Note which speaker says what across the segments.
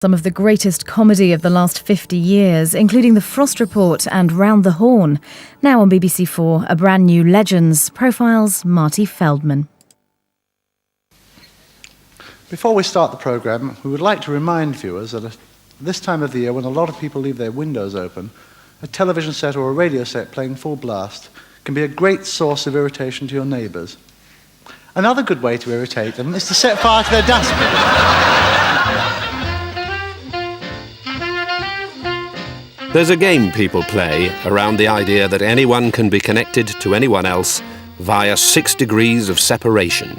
Speaker 1: Some of the greatest comedy of the last 50 years, including The Frost Report and Round the Horn. Now on BBC4, a brand new Legends profiles Marty Feldman.
Speaker 2: Before we start the programme, we would like to remind viewers that at this time of the year, when a lot of people leave their windows open, a television set or a radio set playing full blast can be a great source of irritation to your neighbours. Another good way to irritate them is to set fire to their dustbin.
Speaker 3: There's a game people play around the idea that anyone can be connected to anyone else via 6 degrees of separation.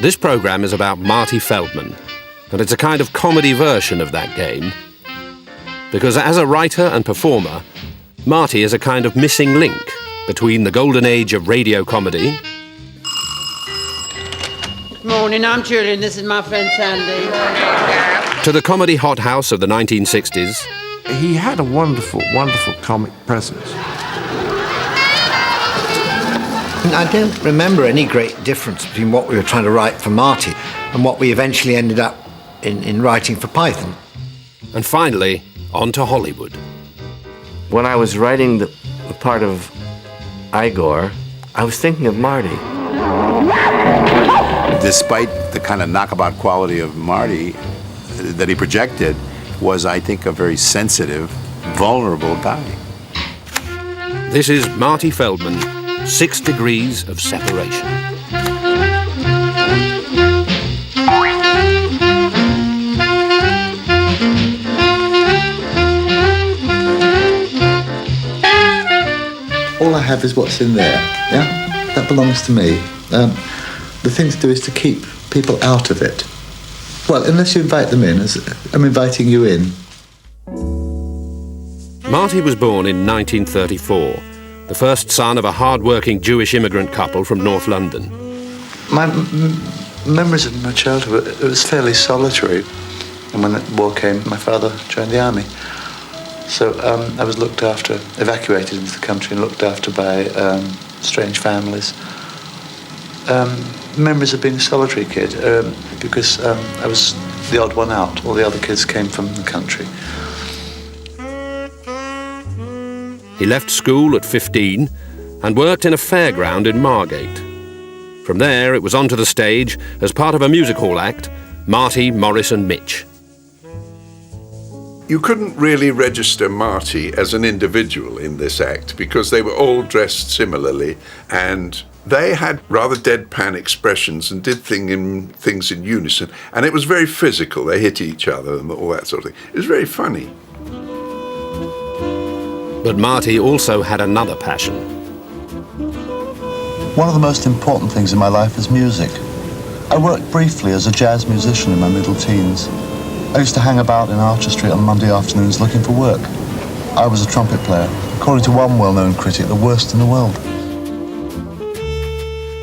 Speaker 3: This programme is about Marty Feldman, and it's a kind of comedy version of that game. Because as a writer and performer, Marty is a kind of missing link between the golden age of radio comedy.
Speaker 4: Good morning, I'm Julian, this is my friend Sandy.
Speaker 3: To the comedy hothouse of the 1960s.
Speaker 5: He had a wonderful, wonderful comic presence.
Speaker 6: I don't remember any great difference between what we were trying to write for Marty and what we eventually ended up in writing for Python.
Speaker 3: And finally, on to Hollywood.
Speaker 5: When I was writing the part of Igor, I was thinking of Marty.
Speaker 7: Despite the kind of knockabout quality of Marty that he projected, was, I think, a very sensitive, vulnerable guy.
Speaker 3: This is Marty Feldman, 6 degrees of separation.
Speaker 2: All I have is what's in there, yeah? That belongs to me. The thing to do is to keep people out of it. Well, unless you invite them in, as I'm inviting you in.
Speaker 3: Marty was born in 1934, the first son of a hard-working Jewish immigrant couple from North London.
Speaker 2: My memories of my childhood, it was fairly solitary. And when the war came, my father joined the army. So I was looked after, evacuated into the country and looked after by strange families. Memories of being a solitary kid, because I was the odd one out. All the other kids came from the country.
Speaker 3: He left school at 15 and worked in a fairground in Margate. From there, it was onto the stage as part of a music hall act, Marty, Morris and Mitch.
Speaker 8: You couldn't really register Marty as an individual in this act because they were all dressed similarly and they had rather deadpan expressions and did things in unison, and it was very physical. They hit each other and all that sort of thing. It was very funny.
Speaker 3: But Marty also had another passion.
Speaker 2: One of the most important things in my life is music. I worked briefly as a jazz musician in my middle teens. I used to hang about in Archer Street on Monday afternoons looking for work. I was a trumpet player, according to one well-known critic, the worst in the world.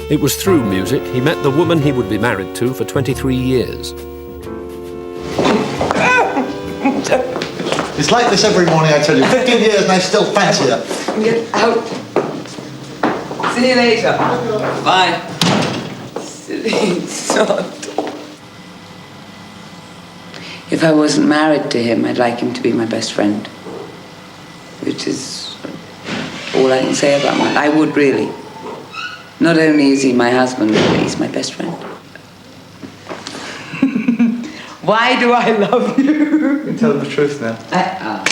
Speaker 3: It was through music he met the woman he would be married to for 23 years.
Speaker 2: It's like this every morning, I tell you. 15 years and I still fancy her.
Speaker 4: Get out. See you later. Bye. Silly sod. If I wasn't married to him, I'd like him to be my best friend. Which is all I can say about him. I would really. Not only is he my husband, but he's my best friend. Why do I love you?
Speaker 2: You can tell the truth now.
Speaker 4: I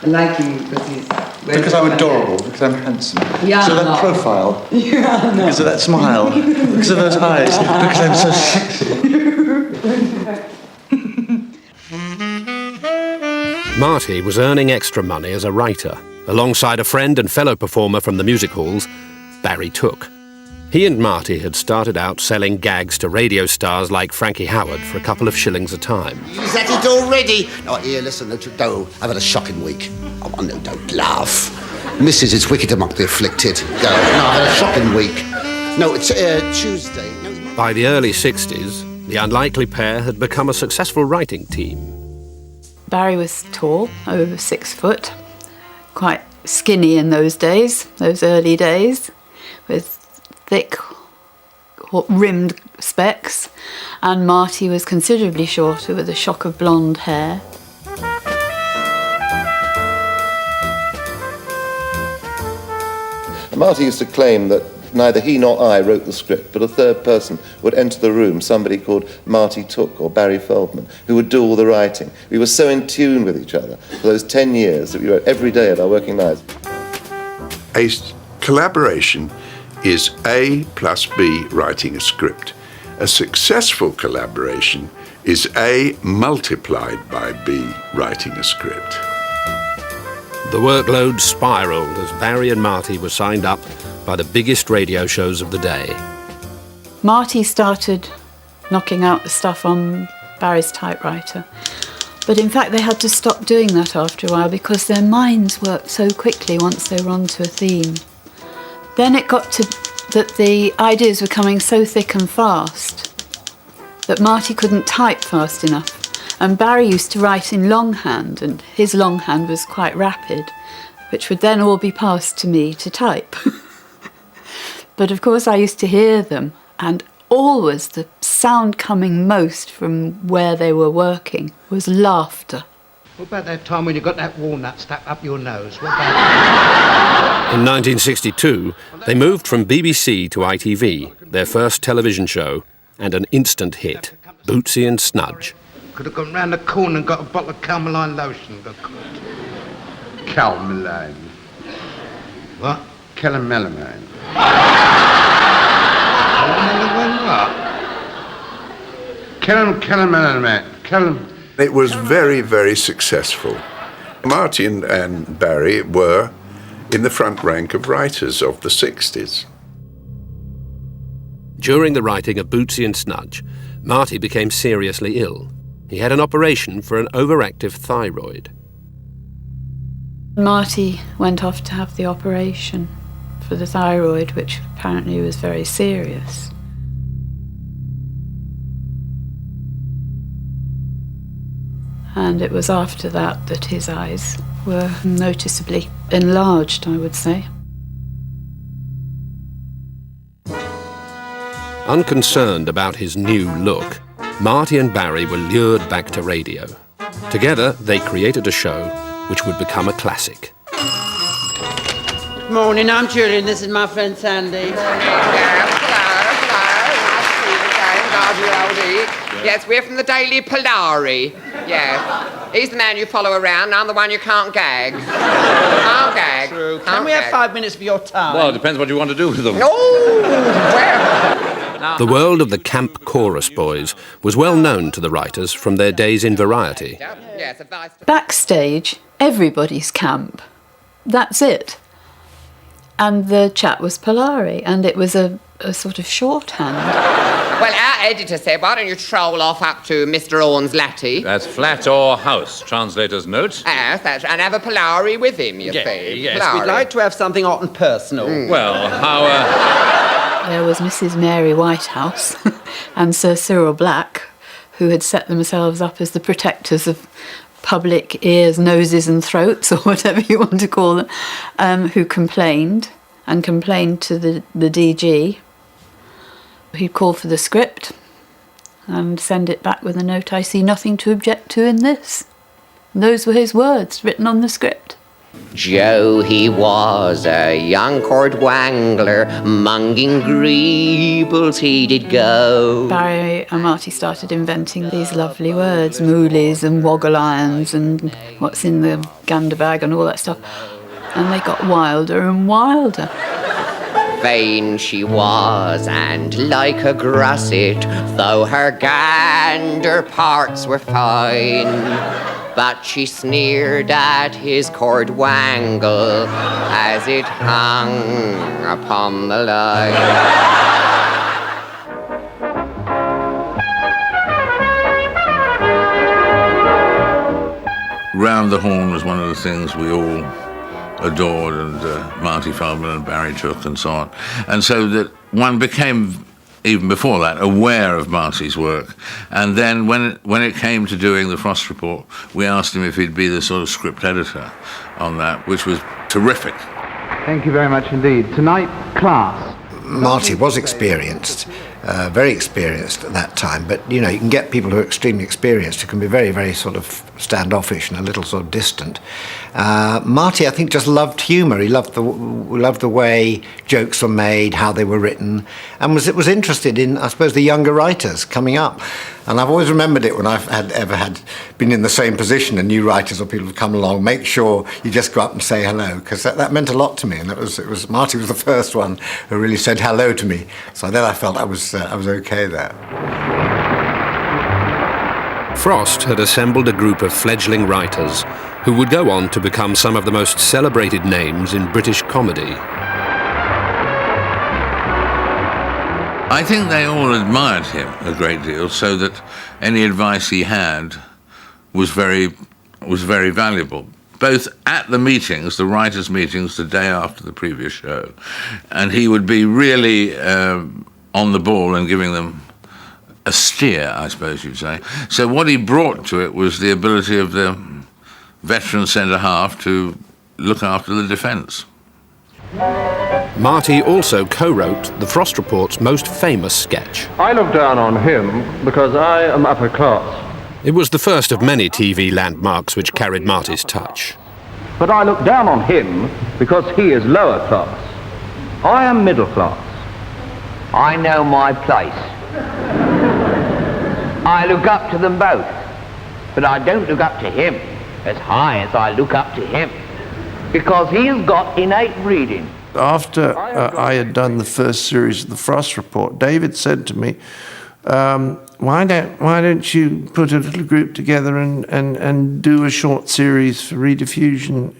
Speaker 4: like him because he's...
Speaker 2: Because I'm adorable, because I'm handsome.
Speaker 4: Yeah,
Speaker 2: because of that
Speaker 4: no.
Speaker 2: profile.
Speaker 4: Yeah, no.
Speaker 2: Because of that smile. Because of those eyes. Because I'm so sexy.
Speaker 3: Marty was earning extra money as a writer, alongside a friend and fellow performer from the music halls, Barry Took. He and Marty had started out selling gags to radio stars like Frankie Howard for a couple of shillings a time.
Speaker 9: Is that it already? Oh, here, listen, no, I've had a shocking week. Oh, no, don't laugh. Mrs. is wicked among the afflicted. No, I've had a shocking week. No, it's Tuesday. No.
Speaker 3: By the early 60s, the unlikely pair had become a successful writing team.
Speaker 10: Barry was tall, over 6 foot, quite skinny in those days, those early days, with thick rimmed specs, and Marty was considerably shorter with a shock of blonde hair.
Speaker 11: Marty used to claim that neither he nor I wrote the script, but a third person would enter the room, somebody called Marty Took or Barry Feldman, who would do all the writing. We were so in tune with each other for those 10 years that we wrote every day at our working nights.
Speaker 8: A collaboration is A plus B writing a script. A successful collaboration is A multiplied by B writing a script.
Speaker 3: The workload spiralled as Barry and Marty were signed up by the biggest radio shows of the day.
Speaker 10: Marty started knocking out the stuff on Barry's typewriter. But in fact, they had to stop doing that after a while because their minds worked so quickly once they were onto a theme. Then it got to that the ideas were coming so thick and fast that Marty couldn't type fast enough. And Barry used to write in longhand, and his longhand was quite rapid, which would then all be passed to me to type. But of course I used to hear them, and always the sound coming most from where they were working was laughter.
Speaker 12: What about that time when you got that walnut stuck up your nose? What about
Speaker 3: In 1962, they moved from BBC to ITV, their first television show, and an instant hit, Bootsy and Snudge.
Speaker 12: Could have gone round the corner and got a bottle of Calmaline lotion.
Speaker 7: Calmaline.
Speaker 12: What?
Speaker 7: Calmaline. Calmaline.
Speaker 8: It was very, very successful. Marty and Barry were in the front rank of writers of the 60s.
Speaker 3: During the writing of Bootsy and Snudge, Marty became seriously ill. He had an operation for an overactive thyroid.
Speaker 10: Marty went off to have the operation for the thyroid, which apparently was very serious. And it was after that that his eyes were noticeably enlarged, I would say.
Speaker 3: Unconcerned about his new look, Marty and Barry were lured back to radio. Together, they created a show which would become a classic.
Speaker 13: Morning, I'm Julian. This is my friend Sandy.
Speaker 14: Yes, we're from the Daily Polari. Yes. He's the man you follow around, I'm the one you can't gag. Can't gag.
Speaker 13: True. Can we have 5 minutes of your time?
Speaker 15: Well, it depends what you want to do with them.
Speaker 14: Oh, well.
Speaker 3: The world of the camp chorus boys was well known to the writers from their days in Variety.
Speaker 10: Backstage, everybody's camp. That's it. And the chat was Polari, and it was a sort of shorthand.
Speaker 14: Well, our editor said, why don't you troll off up to Mr. Orne's latte?
Speaker 15: That's flat or house, translator's note.
Speaker 14: Yes, that's, and have a Polari with him, you see.
Speaker 13: Yes,
Speaker 14: Polari.
Speaker 13: we'd like to have something hot and personal.
Speaker 15: Well, how,
Speaker 10: There was Mrs. Mary Whitehouse and Sir Cyril Black, who had set themselves up as the protectors of public ears, noses and throats, or whatever you want to call them, who complained to the DG. He'd call for the script and send it back with a note, "I see nothing to object to in this." And those were his words written on the script.
Speaker 14: Joe, he was a young court wangler, munging greebles he did go.
Speaker 10: Barry and Marty started inventing these lovely words, moolies and woggle irons and what's in the gander bag and all that stuff. And they got wilder and wilder.
Speaker 14: Vain she was, and like a grusset, though her gander parts were fine. But she sneered at his cord wangle as it hung upon the line.
Speaker 16: Round the Horn was one of the things we all adored, and Marty Feldman and Barry Took and so on. And so that one became, even before that, aware of Marty's work. And then when it came to doing the Frost Report, we asked him if he'd be the sort of script editor on that, which was terrific.
Speaker 17: Thank you very much indeed. Tonight, class.
Speaker 6: Marty was experienced. very experienced at that time. But, you know, you can get people who are extremely experienced who can be very, very sort of standoffish and a little sort of distant. Marty, I think, just loved humour. He loved the way jokes were made, how they were written, and was interested in, I suppose, the younger writers coming up. And I've always remembered it when I've ever been in the same position and new writers or people have come along. Make sure you just go up and say hello, because that meant a lot to me. And it was Marty was the first one who really said hello to me. So then I felt I was okay there.
Speaker 3: Frost had assembled a group of fledgling writers who would go on to become some of the most celebrated names in British comedy.
Speaker 16: I think they all admired him a great deal, so that any advice he had was very valuable, both at the meetings, the writers' meetings, the day after the previous show, and he would be really on the ball and giving them a steer, I suppose you'd say. So what he brought to it was the ability of the veteran centre-half to look after the defence.
Speaker 3: Marty also co-wrote the Frost Report's most famous sketch.
Speaker 17: I look down on him because I am upper class.
Speaker 3: It was the first of many TV landmarks which carried Marty's touch.
Speaker 17: But I look down on him because he is lower class. I am middle class.
Speaker 18: I know my place. I look up to them both, but I don't look up to him as high as I look up to him, because he's got innate reading.
Speaker 19: After I had done the first series of the Frost Report, David said to me, why don't you put a little group together and do a short series for rediffusion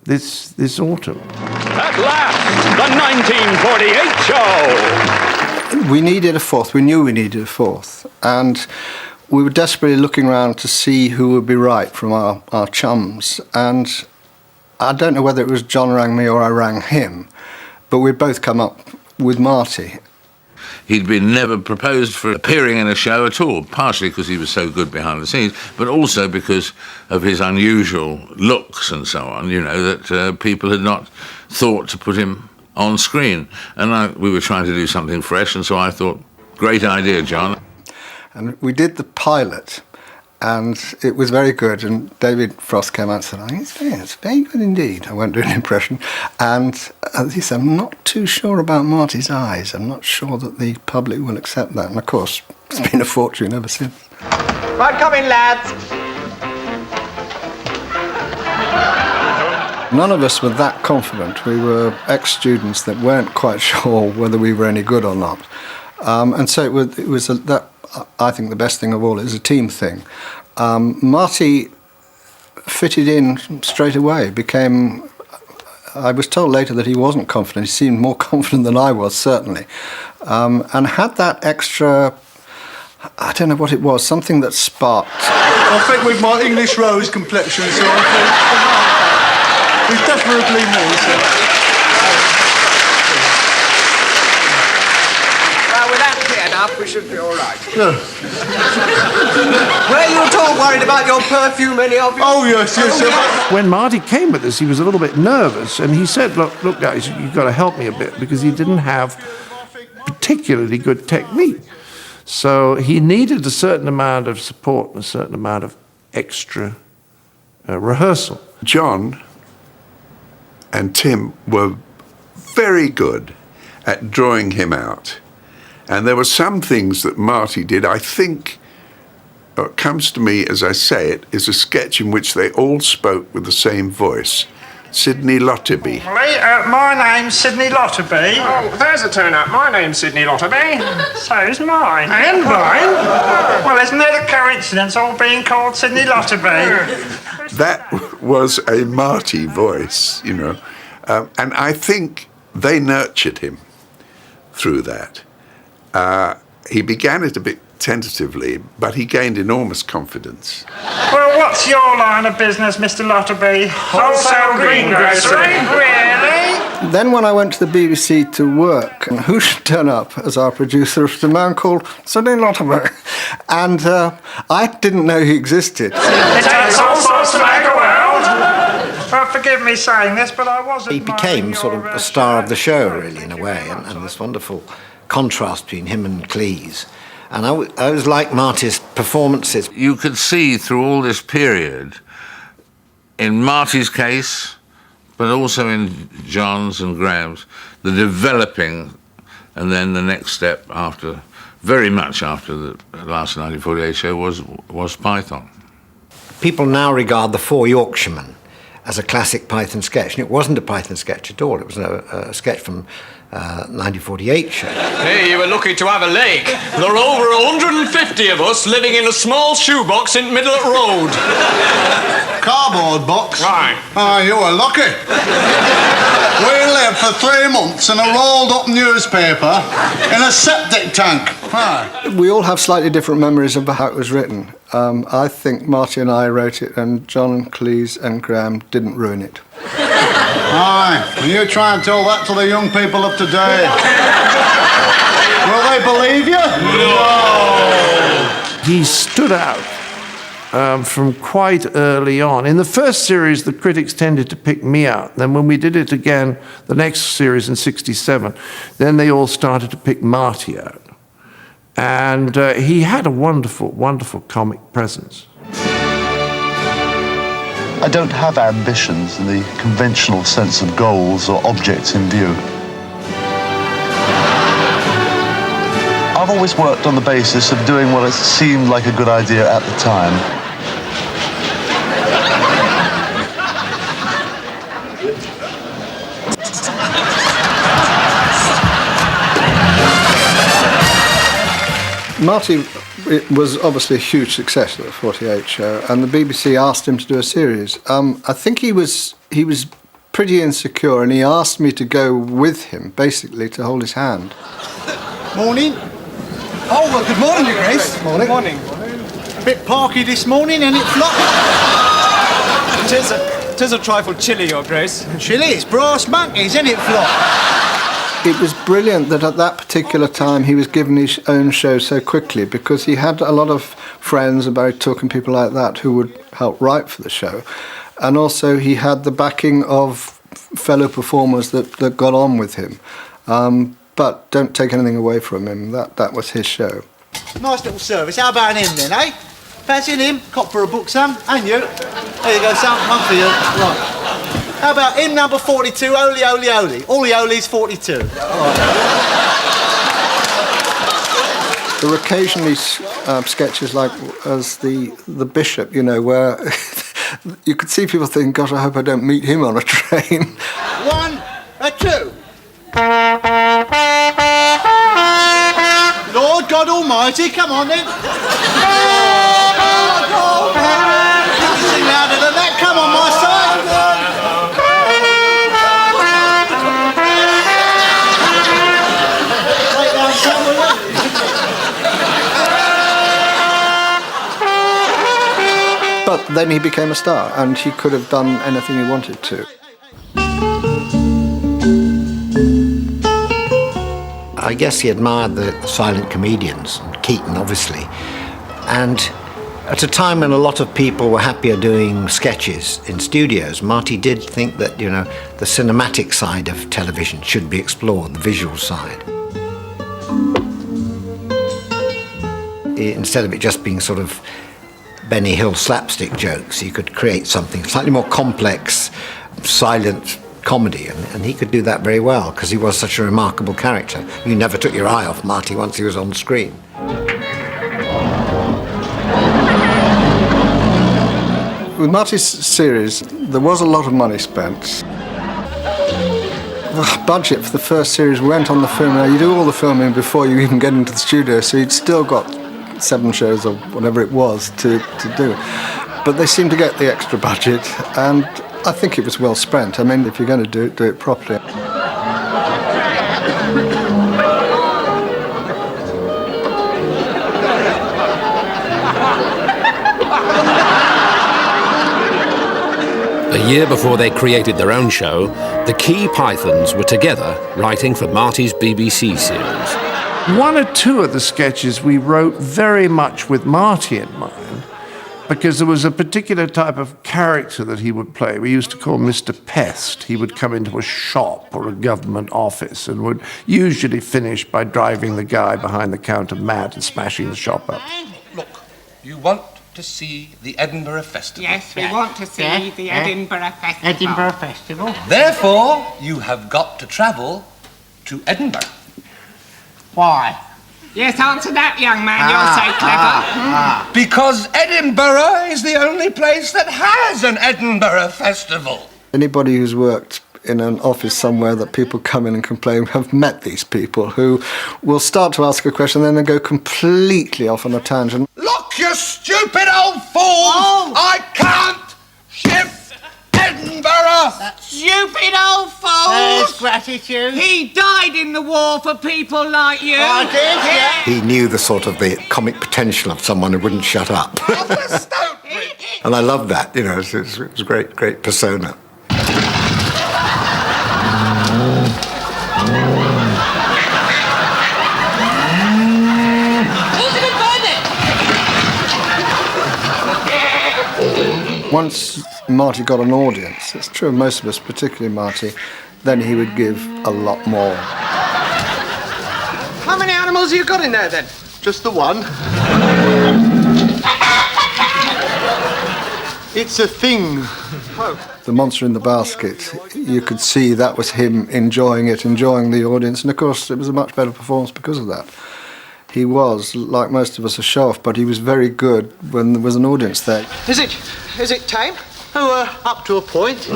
Speaker 19: this autumn?
Speaker 20: At last, the 1948 show!
Speaker 21: We needed a fourth. We knew we needed a fourth. And we were desperately looking around to see who would be right from our chums. And I don't know whether it was John rang me or I rang him, but we'd both come up with Marty.
Speaker 16: He'd been never proposed for appearing in a show at all, partially because he was so good behind the scenes, but also because of his unusual looks and so on, you know, that people had not thought to put him on screen. And we were trying to do something fresh, and so I thought, great idea, John.
Speaker 21: And we did the pilot, and it was very good. And David Frost came out and said, it's very good indeed. I won't do an impression. And he said, I'm not too sure about Marty's eyes. I'm not sure that the public will accept that. And of course, it's been a fortune ever since.
Speaker 18: Right, come in, lads.
Speaker 21: None of us were that confident. We were ex-students that weren't quite sure whether we were any good or not. And so it was I think the best thing of all is a team thing. Marty fitted in straight away, I was told later that he wasn't confident. He seemed more confident than I was, certainly. And had that extra, I don't know what it was, something that sparked.
Speaker 2: I think with my English rose complexion, so I think he's definitely me. So.
Speaker 18: Well, with that cleared up, we should be all right.
Speaker 2: No.
Speaker 18: Were you at all worried about your perfume, any of you?
Speaker 2: Oh, yes.
Speaker 19: When Marty came with us, he was a little bit nervous, and he said, look guys, you've got to help me a bit, because he didn't have particularly good technique. So he needed a certain amount of support and a certain amount of extra rehearsal.
Speaker 8: John and Tim were very good at drawing him out. And there were some things that Marty did, I think, what comes to me as I say it, is a sketch in which they all spoke with the same voice. Sidney Lotterby.
Speaker 22: My name's Sidney Lotterby. Oh, there's a turn-up. My name's Sidney Lotterby. So's mine. And mine? Well, isn't it a coincidence all being called Sidney Lotterby?
Speaker 8: That was a Marty voice, you know. And I think they nurtured him through that. He began it a bit tentatively, but he gained enormous confidence.
Speaker 22: Well, what's your line of business, Mr. Lotterby? Wholesale greengrocery? Really?
Speaker 21: Then when I went to the BBC to work, and who should turn up as our producer was a man called Sidney Lotterby. And I didn't know he existed.
Speaker 22: It takes all sorts to make a world. Well, forgive me saying this, but I wasn't.
Speaker 6: He became sort of a star of the show, really, in a way, and this wonderful contrast between him and Cleese. And I always liked Marty's performances.
Speaker 16: You could see through all this period, in Marty's case, but also in John's and Graham's, the developing, and then the next step after, very much after the last 1948 show, was Python.
Speaker 6: People now regard The Four Yorkshiremen as a classic Python sketch, and it wasn't a Python sketch at all. It was a sketch from 1948 show.
Speaker 1: Hey, you were lucky to have a lake. There are over 150 of us living in a small shoebox in the middle of the road.
Speaker 5: Cardboard box?
Speaker 1: Right.
Speaker 5: Oh, you were lucky. We lived for 3 months in a rolled-up newspaper in a septic tank. Right.
Speaker 21: We all have slightly different memories of how it was written. I think Marty and I wrote it, and John, Cleese and Graham didn't ruin it.
Speaker 5: Aye, and you try and tell that to the young people of today. Will they believe you?
Speaker 19: No! He stood out from quite early on. In the first series, the critics tended to pick me out. Then when we did it again, the next series in '67, then they all started to pick Marty out. And he had a wonderful, wonderful comic presence.
Speaker 11: I don't have ambitions in the conventional sense of goals or objects in view. I've always worked on the basis of doing what it seemed like a good idea at the time.
Speaker 21: Marty was obviously a huge success at the 48 show, and the BBC asked him to do a series. I think he was pretty insecure, and he asked me to go with him, basically to hold his hand.
Speaker 5: Morning. Oh, well, good morning, Your Grace.
Speaker 21: Morning.
Speaker 5: Morning. Bit parky this morning, ain't it, Flop?
Speaker 1: Tis a trifle chilly, Your Grace.
Speaker 5: Chilly, it's brass monkeys, ain't it, Flop?
Speaker 21: It was brilliant that at that particular time he was given his own show so quickly, because he had a lot of friends, Barry Took and people like that, who would help write for the show. And also he had the backing of fellow performers that got on with him. But don't take anything away from him. That was his show.
Speaker 5: Nice little service. How about him then, eh? Fancy him? Cop for a book, son. And you? There you go, son. One for you. Right. How about him, number 42, Oli, Oli, Oli. All the Oli's 42.
Speaker 21: There were occasionally sketches like as the Bishop, you know, where you could see people thinking, gosh, I hope I don't meet him on a train.
Speaker 5: 1, 2. Lord God Almighty, come on then. Sing louder than that, come on my side.
Speaker 21: But then he became a star, and he could have done anything he wanted to.
Speaker 6: I guess he admired the silent comedians, Keaton obviously, and at a time when a lot of people were happier doing sketches in studios, Marty did think that, you know, the cinematic side of television should be explored, the visual side. Instead of it just being sort of Benny Hill slapstick jokes, you could create something slightly more complex, silent comedy, and he could do that very well because he was such a remarkable character. You never took your eye off Marty once he was on screen.
Speaker 21: With Marty's series, there was a lot of money spent. The budget for the first series went on the film. Now, you do all the filming before you even get into the studio, so you'd still got 7 shows or whatever it was to do. But they seemed to get the extra budget, and I think it was well spent. I mean, if you're going to do it properly.
Speaker 3: A year before they created their own show, the key Pythons were together writing for Marty's BBC series.
Speaker 19: 1 or 2 of the sketches we wrote very much with Marty in mind, because there was a particular type of character that he would play. We used to call Mr. Pest. He would come into a shop or a government office and would usually finish by driving the guy behind the counter mad and smashing the shop up.
Speaker 4: Look, you want to see the Edinburgh Festival.
Speaker 9: Yes, we want to see the Edinburgh Festival.
Speaker 4: Edinburgh Festival. Therefore, you have got to travel to Edinburgh.
Speaker 9: Why? Yes, answer that, young man. You're so clever.
Speaker 4: Because Edinburgh is the only place that has an Edinburgh Festival.
Speaker 21: Anybody who's worked in an office somewhere that people come in and complain have met these people who will start to ask a question and then they go completely off on a tangent.
Speaker 4: Look, you stupid old fools! I can't shift Edinburgh!
Speaker 9: Stupid old fool!
Speaker 4: There's
Speaker 9: gratitude. He died in the war for people like you.
Speaker 4: I did, yeah.
Speaker 6: He knew the comic potential of someone who wouldn't shut up. And I love that, it was a great persona.
Speaker 21: Once Marty got an audience, it's true of most of us, particularly Marty, then he would give a lot more.
Speaker 5: How many animals have you got in there, then?
Speaker 21: Just the one.
Speaker 5: It's a thing.
Speaker 21: The Monster in the Basket, you could see that was him enjoying it, enjoying the audience, and of course it was a much better performance because of that. He was, like most of us, a show-off, but he was very good when there was an audience there.
Speaker 5: Is it tame? Oh, up to a point.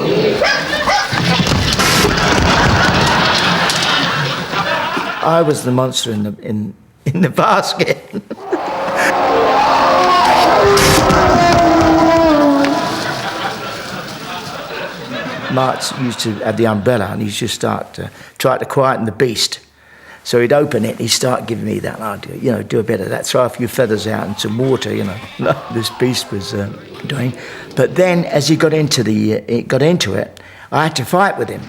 Speaker 23: I was the monster in the basket. Mart used to have the umbrella and he used to start to try to quieten the beast. So he'd open it, he'd start giving me that idea, do a bit of that, throw a few feathers out and some water, like this beast was doing. But then, as he got into it, I had to fight with him.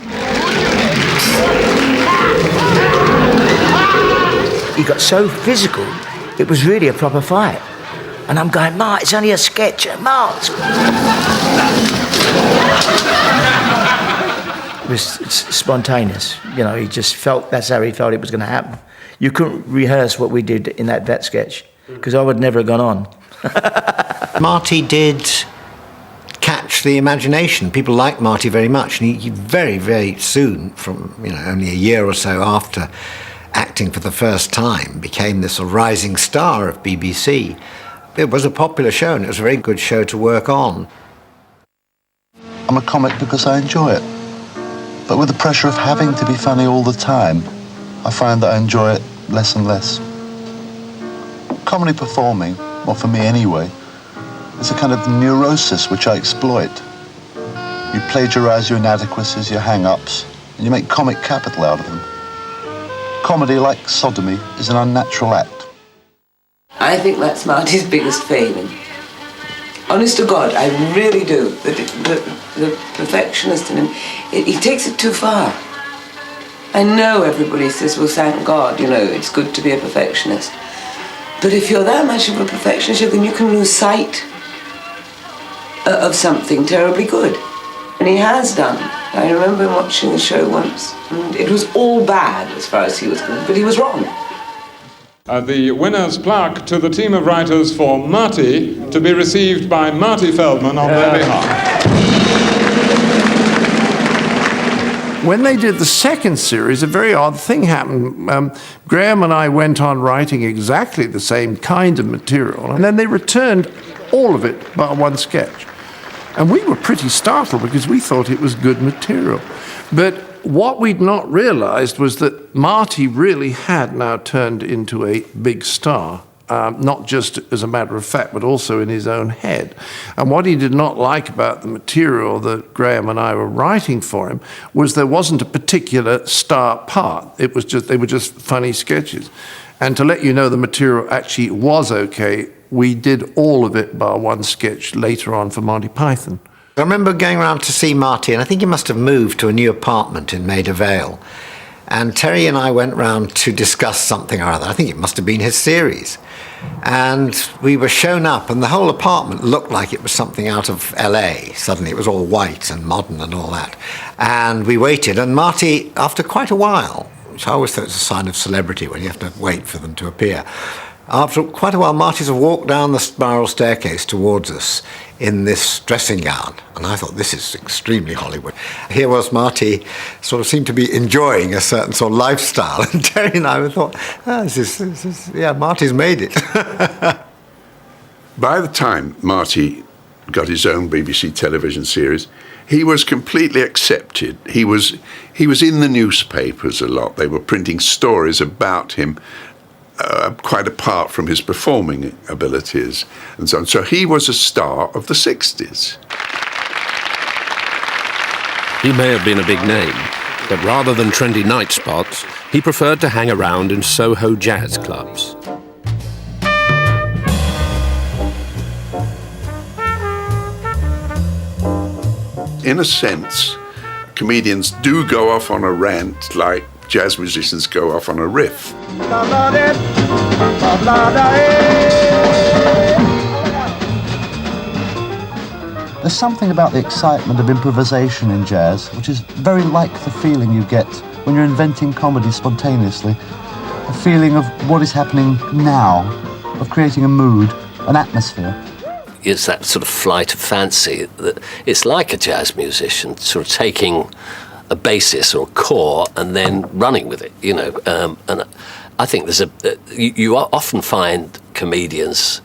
Speaker 23: He got so physical, it was really a proper fight. And I'm going, Mart, it's only a sketch, Mart. It was spontaneous, he just felt, that's how he felt it was going to happen. You couldn't rehearse what we did in that sketch, because I would never have gone on.
Speaker 6: Marty did catch the imagination. People liked Marty very much, and he very, very soon, from only a year or so after acting for the first time, became this rising star of BBC. It was a popular show, and it was a very good show to work on.
Speaker 2: I'm a comic because I enjoy it. But with the pressure of having to be funny all the time, I find that I enjoy it less and less. Comedy performing, well for me anyway, is a kind of neurosis which I exploit. You plagiarise your inadequacies, your hang-ups, and you make comic capital out of them. Comedy, like sodomy, is an unnatural act.
Speaker 24: I think that's Marty's biggest failing. Honest to God, I really do. The perfectionist in him, he takes it too far. I know everybody says, well, thank God, it's good to be a perfectionist. But if you're that much of a perfectionist, then you can lose sight of something terribly good. And he has done. I remember watching the show once, and it was all bad as far as he was concerned, but he was wrong.
Speaker 25: The winner's plaque to the team of writers for Marty, to be received by Marty Feldman on their behalf.
Speaker 19: When they did the second series, a very odd thing happened. Graham and I went on writing exactly the same kind of material, and then they returned all of it but one sketch. And we were pretty startled because we thought it was good material. But what we'd not realized was that Marty really had now turned into a big star, not just as a matter of fact, but also in his own head. And what he did not like about the material that Graham and I were writing for him was there wasn't a particular star part. It was just, they were just funny sketches. And to let you know the material actually was okay, we did all of it bar one sketch later on for Monty Python.
Speaker 6: I remember going around to see Marty, and I think he must have moved to a new apartment in Maida Vale. And Terry and I went round to discuss something or other. I think it must have been his series. And we were shown up, and the whole apartment looked like it was something out of LA. Suddenly it was all white and modern and all that. And we waited, and Marty, after quite a while, which I always thought was a sign of celebrity when you have to wait for them to appear, after quite a while, Marty sort of walked down the spiral staircase towards us in this dressing gown. And I thought, this is extremely Hollywood. Here was Marty, sort of seemed to be enjoying a certain sort of lifestyle. And Terry and I thought, yeah, Marty's made it.
Speaker 8: By the time Marty got his own BBC television series, he was completely accepted. He was in the newspapers a lot. They were printing stories about him, quite apart from his performing abilities and so on. So he was a star of the 60s.
Speaker 3: He may have been a big name, but rather than trendy night spots, he preferred to hang around in Soho jazz clubs.
Speaker 8: In a sense, comedians do go off on a rant like jazz musicians go off on a riff.
Speaker 2: There's something about the excitement of improvisation in jazz, which is very like the feeling you get when you're inventing comedy spontaneously. A feeling of what is happening now, of creating a mood, an atmosphere.
Speaker 7: It's that sort of flight of fancy that it's like a jazz musician sort of taking a basis or a core and then running with it, you know. And I think there's you often find comedians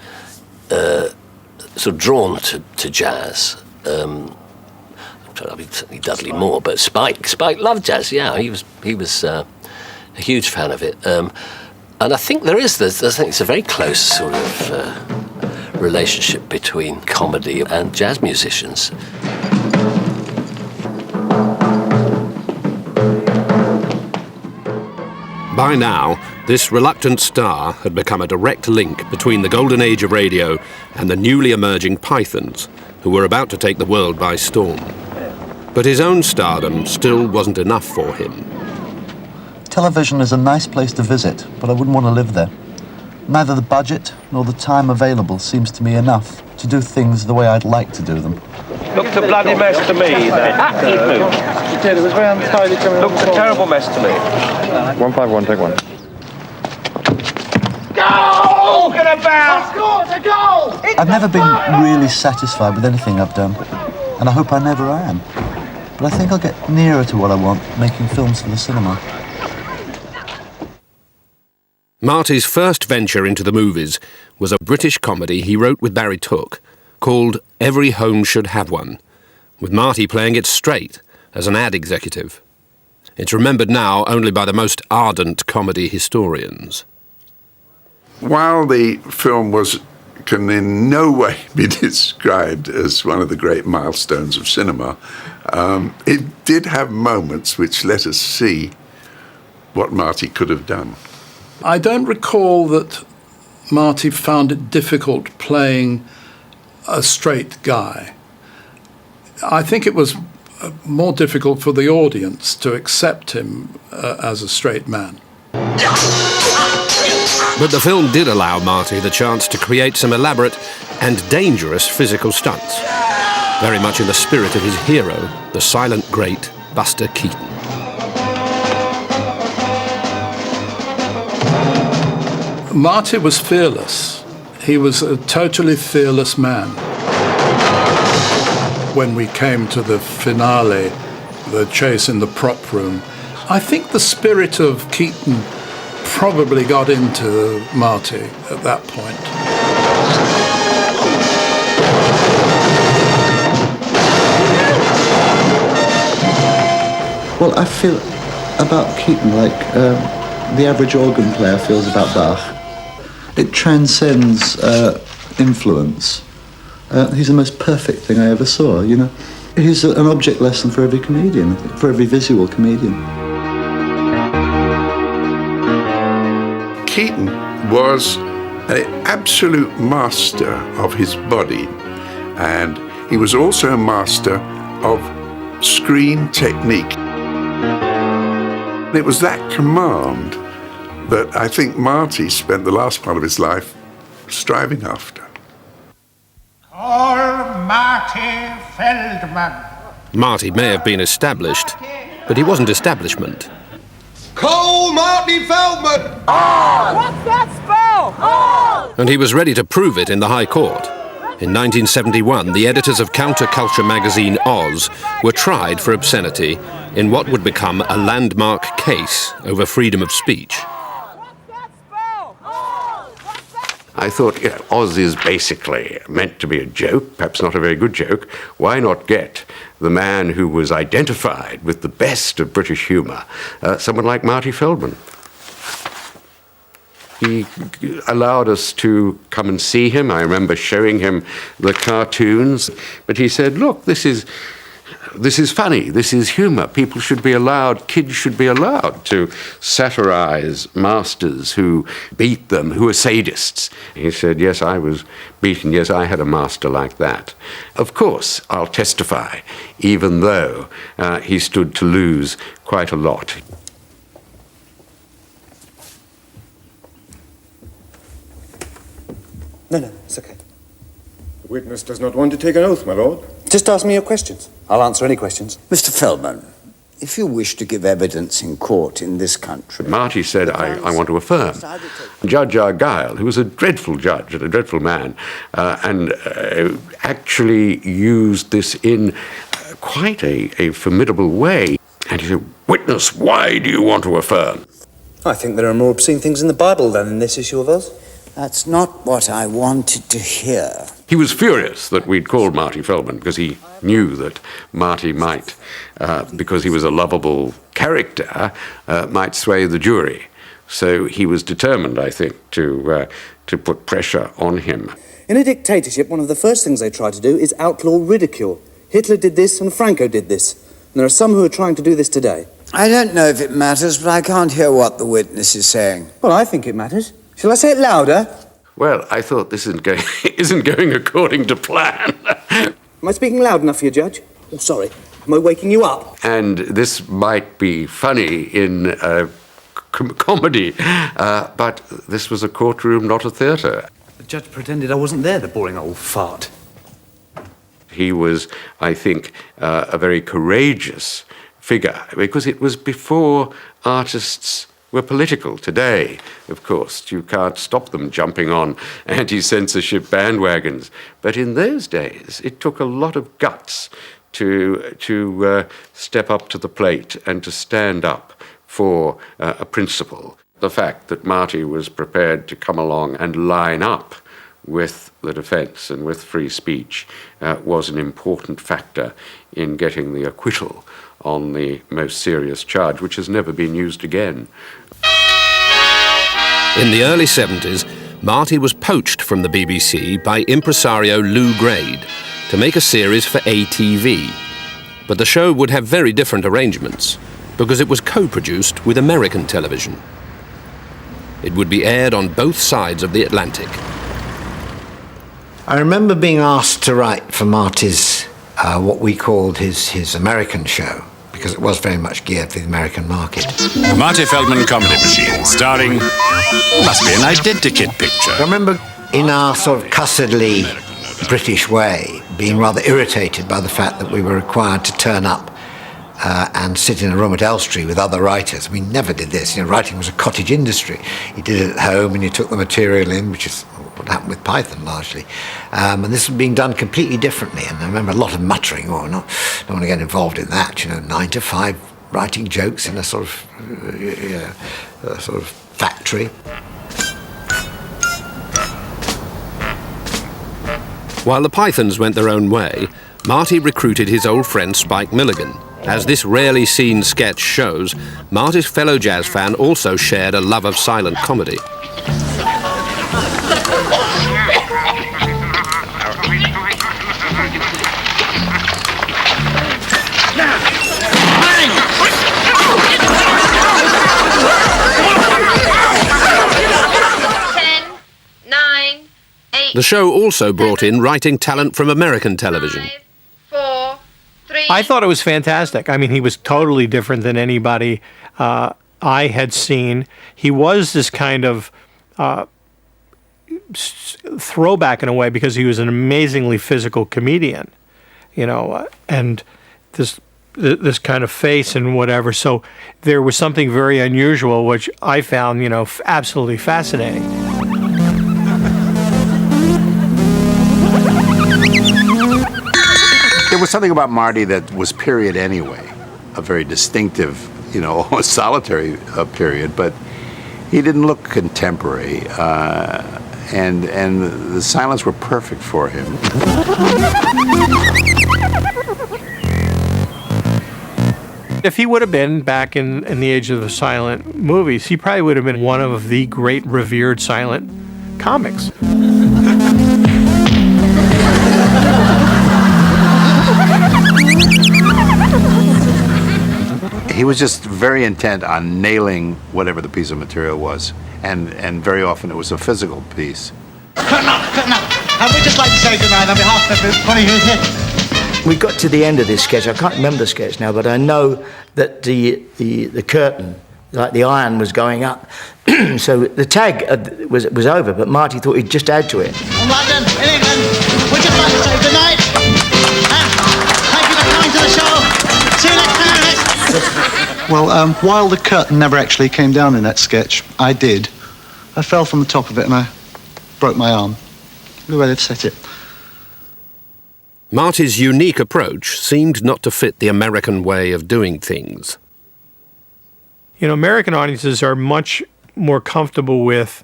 Speaker 7: sort of drawn to jazz. I mean, certainly Dudley Moore, but Spike loved jazz. Yeah, he was a huge fan of it. And I think I think it's a very close sort of relationship between comedy and jazz musicians.
Speaker 3: By now, this reluctant star had become a direct link between the golden age of radio and the newly emerging Pythons, who were about to take the world by storm. But his own stardom still wasn't enough for him.
Speaker 2: Television is a nice place to visit, but I wouldn't want to live there. Neither the budget nor the time available seems to me enough to do things the way I'd like to do them.
Speaker 17: Looked a bloody mess to me, that. Keep moving. It did, it was very untidy coming. Looked a terrible mess to me.
Speaker 10: 151, take one.
Speaker 17: Go! Get about!
Speaker 22: Scored a goal!
Speaker 2: I've never been really satisfied with anything I've done, and I hope I never am. But I think I'll get nearer to what I want, making films for the cinema.
Speaker 3: Marty's first venture into the movies was a British comedy he wrote with Barry Took, called Every Home Should Have One, with Marty playing it straight as an ad executive. It's remembered now only by the most ardent comedy historians.
Speaker 8: While the film can in no way be described as one of the great milestones of cinema, it did have moments which let us see what Marty could have done.
Speaker 12: I don't recall that Marty found it difficult playing a straight guy. I think it was more difficult for the audience to accept him as a straight man.
Speaker 3: But the film did allow Marty the chance to create some elaborate and dangerous physical stunts, very much in the spirit of his hero, the silent great Buster Keaton.
Speaker 12: Marty was fearless. He was a totally fearless man. When we came to the finale, the chase in the prop room, I think the spirit of Keaton probably got into Marty at that point.
Speaker 2: Well, I feel about Keaton like the average organ player feels about Bach. It transcends influence. He's the most perfect thing I ever saw, you know. He's an object lesson for every comedian, for every visual comedian.
Speaker 8: Keaton was an absolute master of his body, and he was also a master of screen technique. It was that command that I think Marty spent the last part of his life striving after.
Speaker 22: Call Marty Feldman.
Speaker 3: Marty may have been established, but he wasn't establishment.
Speaker 4: Call Marty Feldman!
Speaker 22: What's that spell?
Speaker 3: And he was ready to prove it in the High Court. In 1971, the editors of counterculture magazine Oz were tried for obscenity in what would become a landmark case over freedom of speech.
Speaker 13: I thought, Oz is basically meant to be a joke, perhaps not a very good joke. Why not get the man who was identified with the best of British humour, someone like Marty Feldman? He allowed us to come and see him. I remember showing him the cartoons, but he said, look, this is funny, this is humour. People should be allowed, kids should be allowed to satirise masters who beat them, who are sadists. He said, yes, I was beaten, yes, I had a master like that. Of course, I'll testify, even though he stood to lose quite a lot.
Speaker 14: No, it's okay. The witness does not want to take an oath, my lord. Just ask me your questions. I'll answer any questions.
Speaker 15: Mr. Feldman, if you wish to give evidence in court in this country...
Speaker 13: Marty said, I want to affirm. Judge Argyle, who was a dreadful judge and a dreadful man, and actually used this in quite a formidable way. And he said, witness, why do you want to affirm?
Speaker 14: I think there are more obscene things in the Bible than in this issue of Oz.
Speaker 15: That's not what I wanted to hear.
Speaker 13: He was furious that we'd called Marty Feldman because he knew that Marty might, because he was a lovable character, might sway the jury. So he was determined, I think, to put pressure on him.
Speaker 14: In a dictatorship, one of the first things they try to do is outlaw ridicule. Hitler did this and Franco did this. And there are some who are trying to do this today.
Speaker 15: I don't know if it matters, but I can't hear what the witness is saying.
Speaker 14: Well, I think it matters. Shall I say it louder?
Speaker 13: Well, I thought this isn't going according to plan.
Speaker 14: Am I speaking loud enough for you, Judge? Oh, sorry. Am I waking you up?
Speaker 13: And this might be funny in comedy, but this was a courtroom, not a theatre.
Speaker 14: The judge pretended I wasn't there, the boring old fart.
Speaker 13: He was, I think, a very courageous figure, because it was before artists were political. Today, of course, you can't stop them jumping on anti-censorship bandwagons. But in those days, it took a lot of guts to step up to the plate and to stand up for a principle. The fact that Marty was prepared to come along and line up with the defence and with free speech was an important factor in getting the acquittal on the most serious charge, which has never been used again.
Speaker 3: In the early 70s, Marty was poached from the BBC by impresario Lou Grade to make a series for ATV. But the show would have very different arrangements, because it was co-produced with American television. It would be aired on both sides of the Atlantic.
Speaker 6: I remember being asked to write for Marty's, what we called his American show, because it was very much geared for the American market.
Speaker 18: The Marty Feldman Comedy Machine, starring... must be an identikit picture.
Speaker 6: I remember in our sort of cussedly British way being rather irritated by the fact that we were required to turn up and sit in a room at Elstree with other writers. We never did this. Writing was a cottage industry. You did it at home and you took the material in, which is what happened with Python largely. And this was being done completely differently. And I remember a lot of muttering, don't want to get involved in that, 9 to 5 writing jokes in a sort of factory.
Speaker 3: While the Pythons went their own way, Marty recruited his old friend Spike Milligan. As this rarely seen sketch shows, Marty's fellow jazz fan also shared a love of silent comedy. The show also brought in writing talent from American television.
Speaker 20: 5, 4, 3. I thought it was fantastic. I mean, he was totally different than anybody
Speaker 1: I had seen. He was this kind of throwback in a way because he was an amazingly physical comedian, and this kind of face and whatever. So there was something very unusual, which I found, absolutely fascinating.
Speaker 18: There was something about Marty that was period anyway, a very distinctive, almost solitary period, but he didn't look contemporary, and the silence were perfect for him.
Speaker 1: If he would have been back in the age of the silent movies, he probably would have been one of the great revered silent comics.
Speaker 18: He was just very intent on nailing whatever the piece of material was, and very often it was a physical piece.
Speaker 5: Cutting up. I would just like to say goodnight on behalf of everybody who's here.
Speaker 23: We got to the end of this sketch. I can't remember the sketch now, but I know that the curtain, like the iron, was going up. So the tag was over, but Marty thought he'd just add to it.
Speaker 5: From London, in England, we'd just like to say goodnight. Thank you for coming to the show. See you next time.
Speaker 2: Well, while the curtain never actually came down in that sketch, I did. I fell from the top of it and I broke my arm. The way they'd set it.
Speaker 3: Marty's unique approach seemed not to fit the American way of doing things.
Speaker 1: American audiences are much more comfortable with,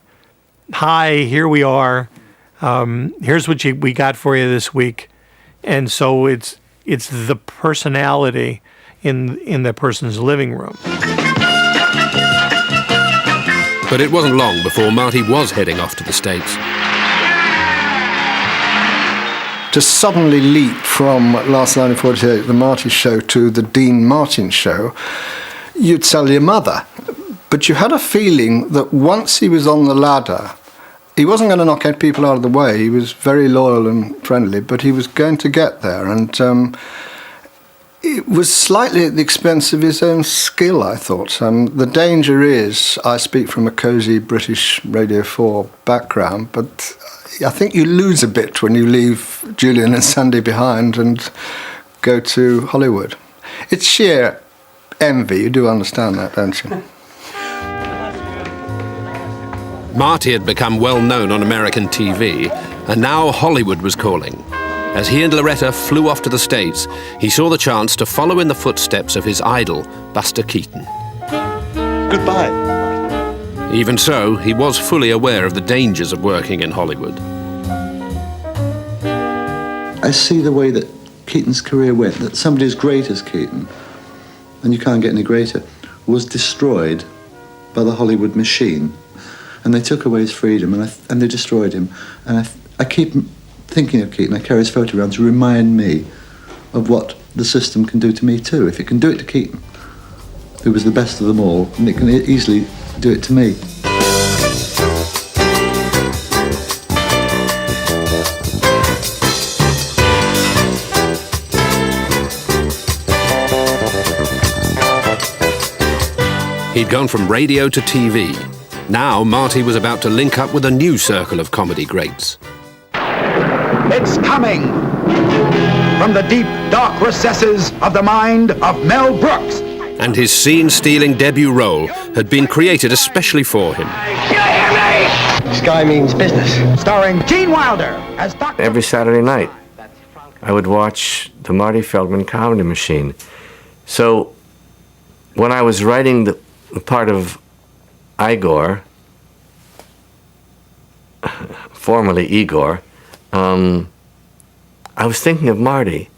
Speaker 1: hi, here we are, here's what we got for you this week. And so it's the personality in the person's living room.
Speaker 3: But it wasn't long before Marty was heading off to the States.
Speaker 21: To suddenly leap from Last 1948, the Marty Show, to the Dean Martin Show, you'd tell your mother. But you had a feeling that once he was on the ladder, he wasn't going to knock people out of the way. He was very loyal and friendly, but he was going to get there. And it was slightly at the expense of his own skill, I thought. The danger is, I speak from a cosy British Radio 4 background, but I think you lose a bit when you leave Julian and Sandy behind and go to Hollywood. It's sheer envy. You do understand that, don't you?
Speaker 3: Marty had become well known on American TV, and now Hollywood was calling. As he and Loretta flew off to the States, he saw the chance to follow in the footsteps of his idol, Buster Keaton.
Speaker 2: Goodbye.
Speaker 3: Even so, he was fully aware of the dangers of working in Hollywood.
Speaker 2: I see the way that Keaton's career went, that somebody as great as Keaton, and you can't get any greater, was destroyed by the Hollywood machine. And they took away his freedom, and they destroyed him. And I keep thinking of Keaton. I carry his photo around to remind me of what the system can do to me too. If it can do it to Keaton, who was the best of them all, and it can easily do it to me.
Speaker 3: He'd gone from radio to TV. Now Marty was about to link up with a new circle of comedy greats.
Speaker 9: It's coming from the deep, dark recesses of the mind of Mel Brooks.
Speaker 3: And his scene-stealing debut role had been created especially for him.
Speaker 9: Sky means business. Starring Gene Wilder as Dr.
Speaker 11: Every Saturday night, I would watch the Marty Feldman Comedy Machine. So when I was writing the part of Igor, formerly Igor, I was thinking of Marty.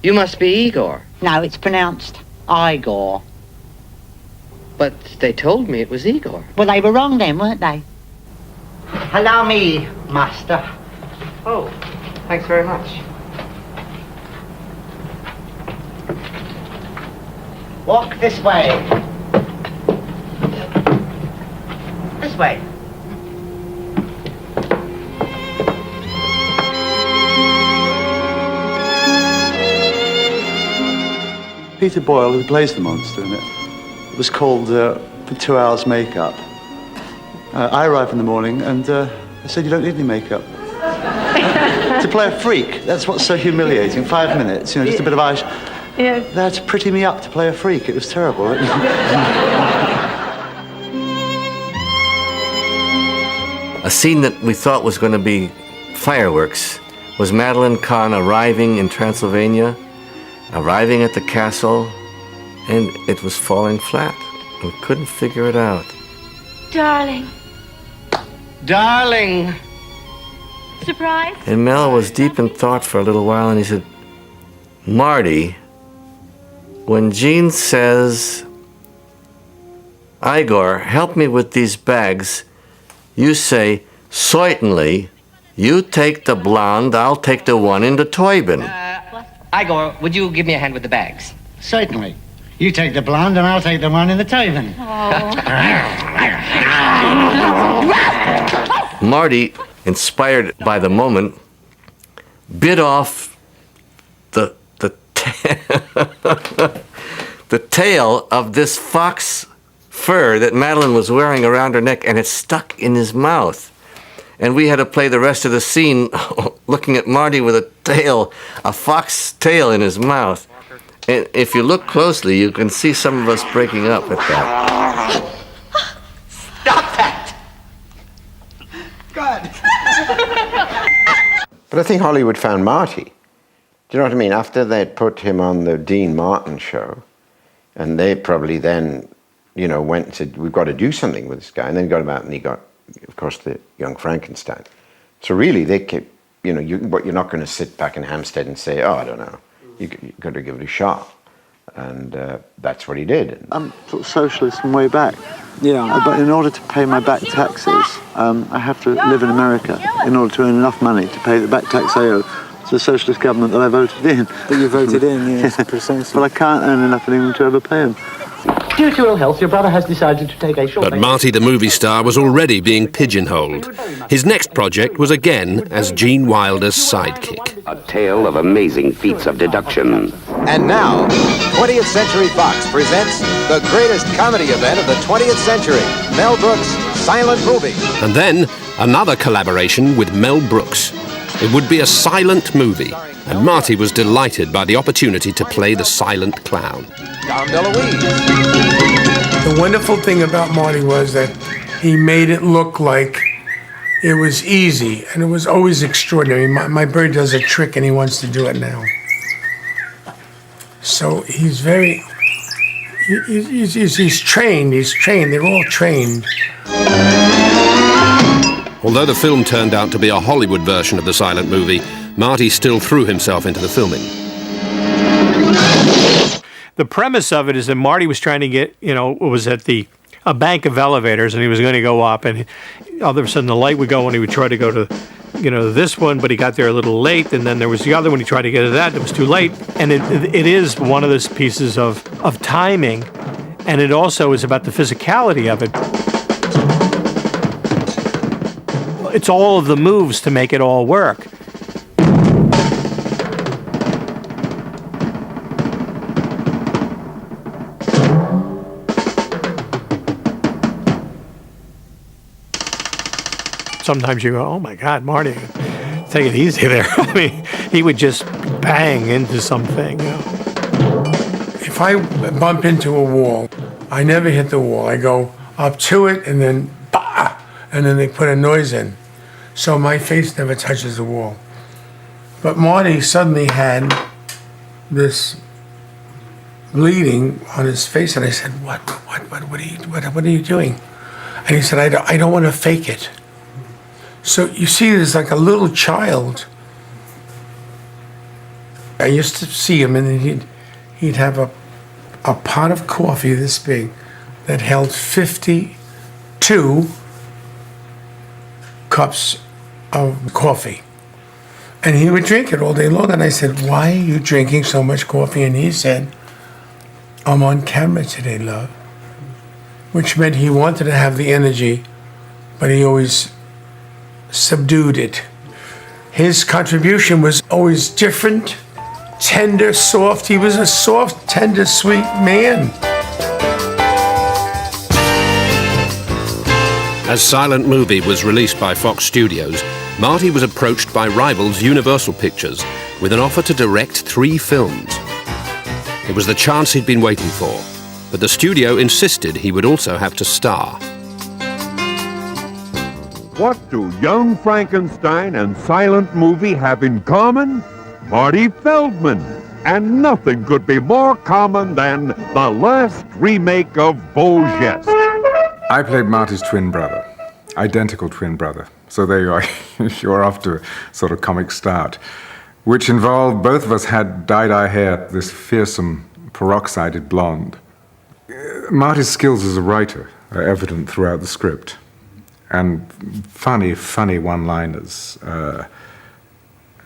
Speaker 16: You must be Igor.
Speaker 20: No, it's pronounced Igor.
Speaker 16: But they told me it was Igor.
Speaker 20: Well, they were wrong then, weren't they? Allow me, master.
Speaker 16: Oh, thanks very much.
Speaker 20: Walk this way. This way.
Speaker 2: Peter Boyle, who plays the monster in it, was called for 2 hours makeup. I arrived in the morning and I said, you don't need any makeup. To play a freak, that's what's so humiliating. 5 minutes, you know, just a bit of eyes.
Speaker 7: Yeah.
Speaker 2: They had to pretty me up to play a freak. It was terrible.
Speaker 11: A scene that we thought was going to be fireworks was Madeline Kahn arriving in Transylvania, arriving at the castle, and it was falling flat. We couldn't figure it out.
Speaker 7: Darling.
Speaker 16: Darling.
Speaker 7: Surprise?
Speaker 11: And Mel was deep in thought for a little while, and he said, Marty, when Jean says, Igor, help me with these bags, you say, certainly, you take the blonde, I'll take the one in the toy bin.
Speaker 16: Igor, would you give me a hand with the bags?
Speaker 20: Certainly. You take the blonde and I'll take the one in the toven.
Speaker 11: Marty, inspired by the moment, bit off the the tail of this fox fur that Madeline was wearing around her neck, and it stuck in his mouth. And we had to play the rest of the scene looking at Marty with a fox tail in his mouth. And if you look closely, you can see some of us breaking up at that.
Speaker 20: Stop that! God.
Speaker 6: But I think Hollywood found Marty. Do you know what I mean? After they'd put him on the Dean Martin show, and they probably then, you know, went and said, we've got to do something with this guy. And then he got him out and he got, of course, the Young Frankenstein. So really, they kept, you know, you're not going to sit back in Hampstead and say, oh, I don't know. You got to give it a shot. And that's what he did.
Speaker 2: I'm sort of socialist from way back. Yeah. But in order to pay my back taxes, I have to live in America in order to earn enough money to pay the back tax I owe to the socialist government that I voted in.
Speaker 5: That you voted in, yes, precisely.
Speaker 2: But I can't earn enough in England to ever pay him.
Speaker 10: Due to ill health, your brother has decided to take a short...
Speaker 3: But Marty the movie star was already being pigeonholed. His next project was again as Gene Wilder's sidekick.
Speaker 19: A tale of amazing feats of deduction.
Speaker 24: And now, 20th Century Fox presents the greatest comedy event of the 20th century, Mel Brooks' silent movie.
Speaker 3: And then another collaboration with Mel Brooks. It would be a silent movie, and Marty was delighted by the opportunity to play the silent clown.
Speaker 25: The wonderful thing about Marty was that he made it look like it was easy, and it was always extraordinary. My bird does a trick, and he wants to do it now. So he's very... He's trained. They're all trained.
Speaker 3: Although the film turned out to be a Hollywood version of the silent movie, Marty still threw himself into the filming.
Speaker 1: The premise of it is that Marty was trying to get, was at a bank of elevators, and he was going to go up, and all of a sudden the light would go, and he would try to go to, this one, but he got there a little late, and then there was the other one, he tried to get to that, it was too late. And it is one of those pieces of timing, and it also is about the physicality of it. It's all of the moves to make it all work. Sometimes you go, oh my God, Marty, take it easy there. I mean, he would just bang into something.
Speaker 25: If I bump into a wall, I never hit the wall. I go up to it and then bah, and then they put a noise in. So my face never touches the wall. But Marty suddenly had this bleeding on his face, and I said, what are you doing? And he said, I don't want to fake it. So you see, there's like a little child. I used to see him, and he'd have a pot of coffee this big that held 52 cups of coffee. And he would drink it all day long. And I said, why are you drinking so much coffee? And he said, I'm on camera today, love. Which meant he wanted to have the energy, but he always subdued it. His contribution was always different, tender, soft. He was a soft, tender, sweet man.
Speaker 3: As Silent Movie was released by Fox Studios, Marty was approached by rivals Universal Pictures with an offer to direct 3 films. It was the chance he'd been waiting for, but the studio insisted he would also have to star.
Speaker 4: What do Young Frankenstein and Silent Movie have in common? Marty Feldman. And nothing could be more common than the last remake of Beau Geste.
Speaker 8: I played Marty's twin brother, identical twin brother. So there you are, you're off to a sort of comic start, which involved both of us had dyed our hair this fearsome peroxided blonde. Marty's skills as a writer are evident throughout the script, and funny one-liners.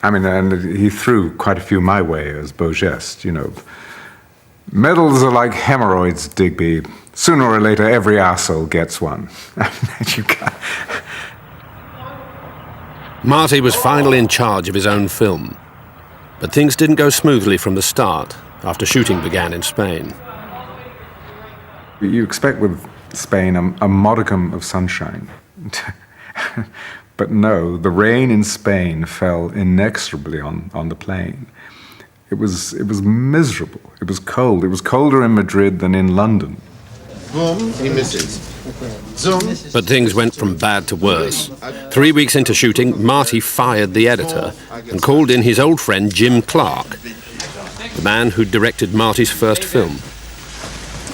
Speaker 8: And he threw quite a few my way as Beau Geste, you know. Medals are like hemorrhoids, Digby. Sooner or later, every arsehole gets one.
Speaker 3: Marty was finally in charge of his own film. But things didn't go smoothly from the start, after shooting began in Spain.
Speaker 8: You expect with Spain a modicum of sunshine. But no, the rain in Spain fell inexorably on the plain. It was miserable. It was cold. It was colder in Madrid than in London.
Speaker 12: He misses.
Speaker 3: But things went from bad to worse. 3 weeks into shooting, Marty fired the editor and called in his old friend Jim Clark, the man who directed Marty's first film.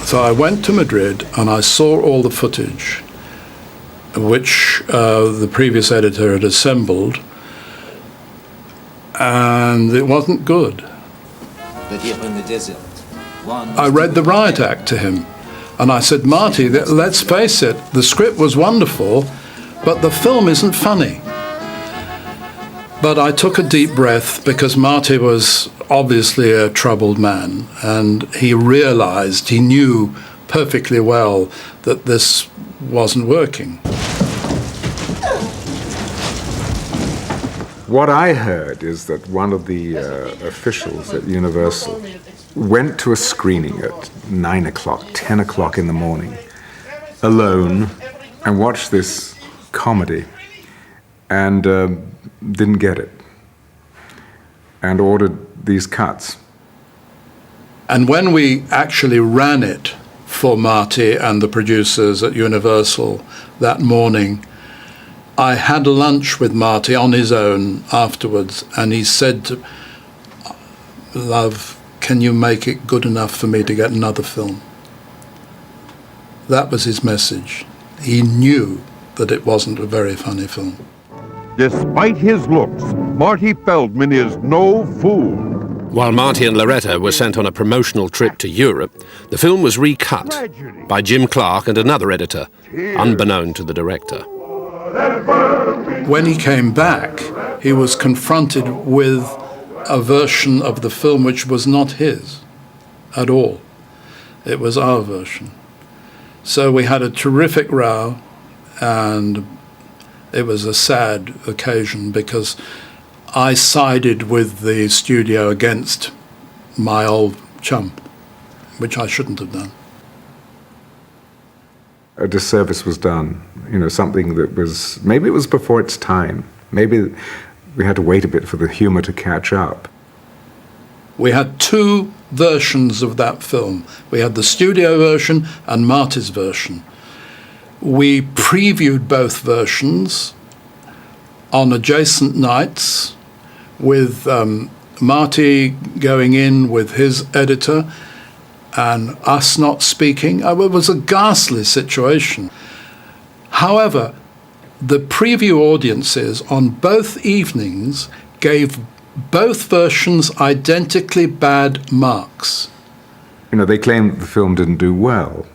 Speaker 17: So I went to Madrid and I saw all the footage which the previous editor had assembled, and it wasn't good.
Speaker 14: But here in the desert,
Speaker 17: I read the riot act to him, and I said, Marty, let's face it, the script was wonderful, but the film isn't funny. But I took a deep breath because Marty was obviously a troubled man, and he realized, he knew perfectly well that this wasn't working.
Speaker 8: What I heard is that one of the officials at Universal went to a screening at 9 o'clock, 10 o'clock in the morning, alone, and watched this comedy, and didn't get it, and ordered these cuts.
Speaker 17: And when we actually ran it for Marty and the producers at Universal that morning, I had lunch with Marty on his own afterwards, and he said, "Love, can you make it good enough for me to get another film?" That was his message. He knew that it wasn't a very funny film.
Speaker 4: Despite his looks, Marty Feldman is no fool.
Speaker 3: While Marty and Loretta were sent on a promotional trip to Europe, the film was recut by Jim Clark and another editor, unbeknown to the director.
Speaker 17: When he came back, he was confronted with a version of the film which was not his at all. It was our version. So we had a terrific row, and it was a sad occasion because I sided with the studio against my old chum, which I shouldn't have done.
Speaker 8: A disservice was done, something that was, maybe it was before its time. Maybe we had to wait a bit for the humor to catch up.
Speaker 17: We had two versions of that film. We had the studio version and Marty's version. We previewed both versions on adjacent nights with Marty going in with his editor and us not speaking. It was a ghastly situation. However, the preview audiences on both evenings gave both versions identically bad marks.
Speaker 8: They claimed the film didn't do well,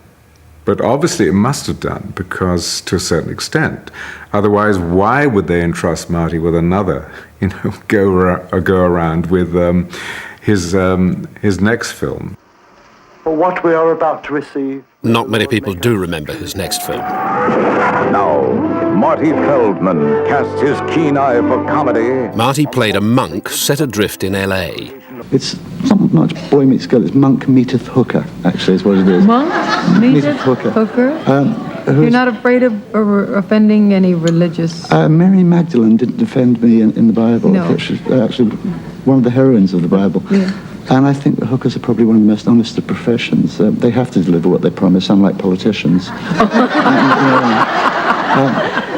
Speaker 8: but obviously it must have done, because to a certain extent. Otherwise, why would they entrust Marty with another, go around with his next film?
Speaker 22: For what we are about to receive.
Speaker 3: Not many people do remember his next film.
Speaker 24: Now, Marty Feldman casts his keen eye for comedy.
Speaker 3: Marty played a monk set adrift in L.A.
Speaker 2: It's not much boy meets girl, it's monk meeteth hooker, actually, is what it is.
Speaker 26: Monk meeteth hooker?
Speaker 13: You're not afraid of offending any religious...
Speaker 15: Mary Magdalene didn't defend me in the Bible.
Speaker 13: No.
Speaker 15: She's actually one of the heroines of the Bible.
Speaker 13: Yeah.
Speaker 15: And I think the hookers are probably one of the most honest of professions. They have to deliver what they promise, unlike politicians.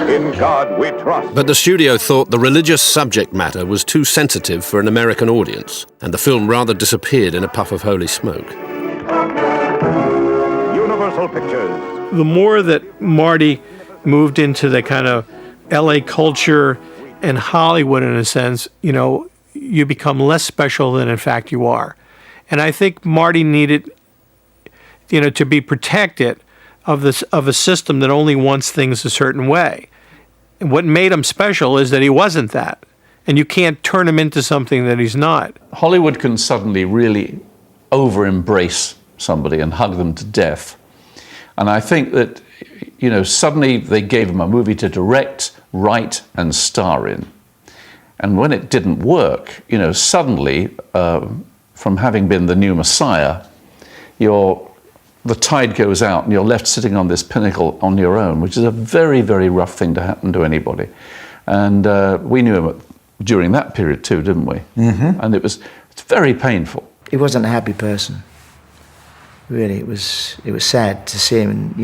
Speaker 24: In God we trust.
Speaker 3: But the studio thought the religious subject matter was too sensitive for an American audience, and the film rather disappeared in a puff of holy smoke.
Speaker 24: Universal Pictures.
Speaker 1: The more that Marty moved into the kind of LA culture and Hollywood, in a sense, you become less special than in fact you are. And I think Marty needed, to be protected of a system that only wants things a certain way. And what made him special is that he wasn't that. And you can't turn him into something that he's not.
Speaker 18: Hollywood can suddenly really over-embrace somebody and hug them to death. And I think that, suddenly they gave him a movie to direct, write, and star in. And when it didn't work, suddenly, from having been the new Messiah, the tide goes out and you're left sitting on this pinnacle on your own, which is a very, very rough thing to happen to anybody. And we knew him during that period too, didn't we?
Speaker 6: Mm-hmm.
Speaker 18: And it's very painful.
Speaker 6: He wasn't a happy person. Really, it was sad to see him,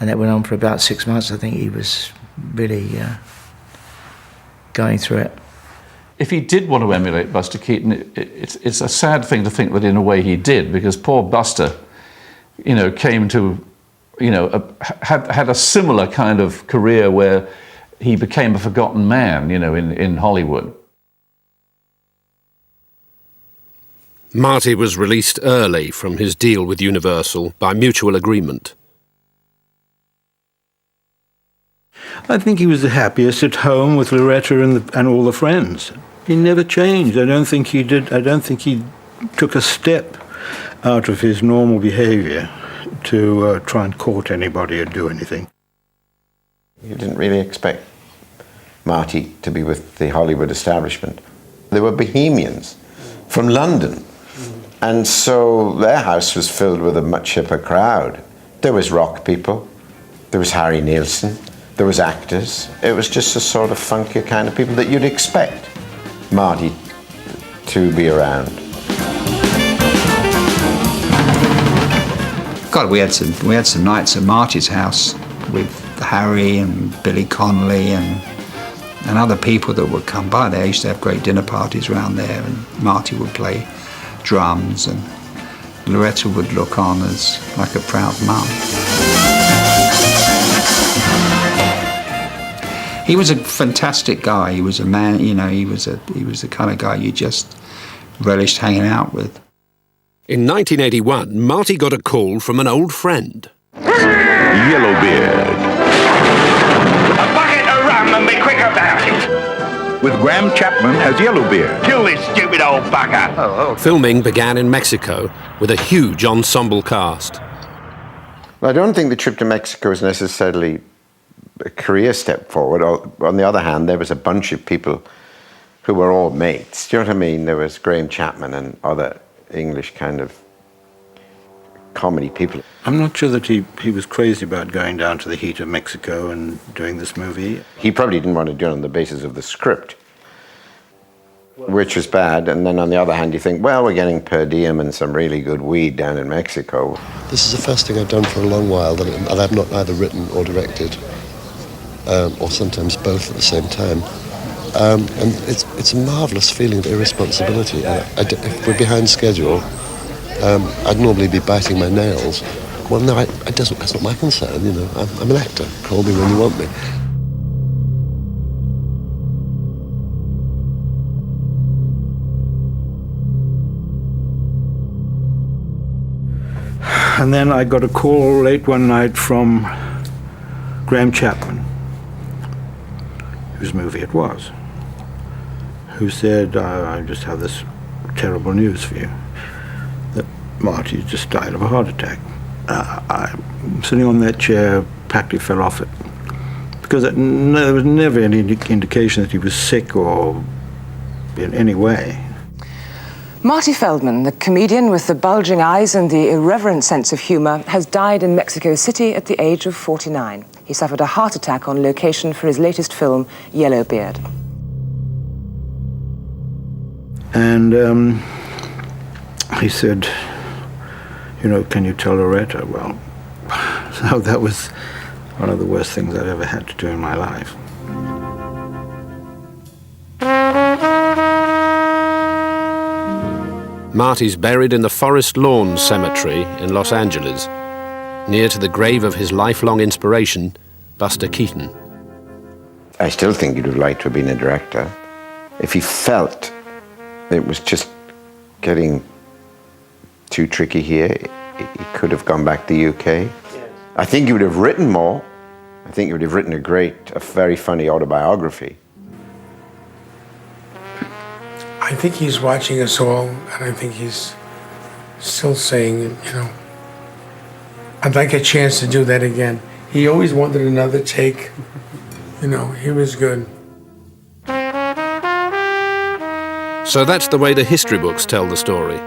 Speaker 6: and that went on for about 6 months. I think he was really going through it.
Speaker 18: If he did want to emulate Buster Keaton, it's a sad thing to think that in a way he did, because poor Buster, came to, had a similar kind of career where he became a forgotten man, in Hollywood.
Speaker 3: Marty was released early from his deal with Universal by mutual agreement.
Speaker 21: I think he was the happiest at home with Loretta and all the friends. He never changed. I don't think he did. I don't think he took a step out of his normal behavior to try and court anybody or do anything.
Speaker 12: You didn't really expect Marty to be with the Hollywood establishment. They were bohemians from London. And so their house was filled with a much hipper crowd. There was rock people, there was Harry Nilsson, there was actors. It was just a sort of funkier kind of people that you'd expect Marty to be around.
Speaker 23: God, we had some nights at Marty's house with Harry and Billy Connolly and other people that would come by. They used to have great dinner parties around there, and Marty would play drums, and Loretta would look on as like a proud mum. He was a fantastic guy. He was a man, he was the kind of guy you just relished hanging out with.
Speaker 3: In 1981, Marty got a call from an old friend.
Speaker 24: Yellowbeard.
Speaker 9: A bucket of rum and be quick about it.
Speaker 24: With Graham Chapman as Yellowbeard.
Speaker 9: Kill this stupid old bugger.
Speaker 3: Filming began in Mexico with a huge ensemble cast.
Speaker 12: Well, I don't think the trip to Mexico was necessarily a career step forward. On the other hand, there was a bunch of people who were all mates. Do you know what I mean? There was Graham Chapman and other English kind of comedy people.
Speaker 21: I'm not sure that he was crazy about going down to the heat of Mexico and doing this movie.
Speaker 12: He probably didn't want to do it on the basis of the script, which was bad. And then on the other hand, you think, well, we're getting per diem and some really good weed down in Mexico.
Speaker 26: This is the first thing I've done for a long while that I've not either written or directed, or sometimes both at the same time. And it's a marvellous feeling of irresponsibility. If we're behind schedule, I'd normally be biting my nails. Well, no, that's not my concern, I'm an actor. Call me when you want me.
Speaker 21: And then I got a call late one night from Graham Chapman, whose movie it was, who said, I just have this terrible news for you, that Marty just died of a heart attack. I'm sitting on that chair, practically fell off it, because there was never any indication that he was sick or in any way.
Speaker 5: Marty Feldman, the comedian with the bulging eyes and the irreverent sense of humour, has died in Mexico City at the age of 49. He suffered a heart attack on location for his latest film, Yellowbeard.
Speaker 21: And he said, you know, can you tell Loretta? Well, so that was one of the worst things I've ever had to do in my life.
Speaker 3: Marty's buried in the Forest Lawn Cemetery in Los Angeles, near to the grave of his lifelong inspiration, Buster Keaton.
Speaker 12: I still think he'd have liked to have been a director. If he felt it was just getting too tricky here, he could have gone back to the UK. Yes. I think he would have written more. I think he would have written a very funny autobiography.
Speaker 25: I think he's watching us all, and I think he's still saying, you know, I'd like a chance to do that again. He always wanted another take. You know, he was good.
Speaker 3: So that's the way the history books tell the story.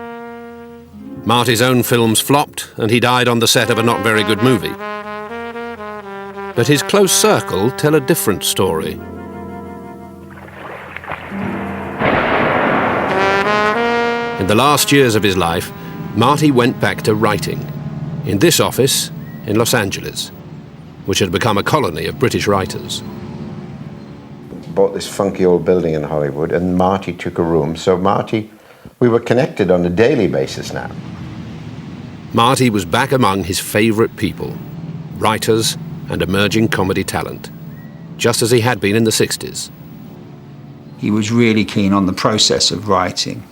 Speaker 3: Marty's own films flopped, and he died on the set of a not very good movie. But his close circle tell a different story. In the last years of his life, Marty went back to writing, in this office in Los Angeles, which had become a colony of British writers.
Speaker 12: Bought this funky old building in Hollywood, and Marty took a room. So Marty, we were connected on a daily basis now.
Speaker 3: Marty was back among his favourite people, writers and emerging comedy talent, just as he had been in the 60s.
Speaker 23: He was really keen on the process of writing.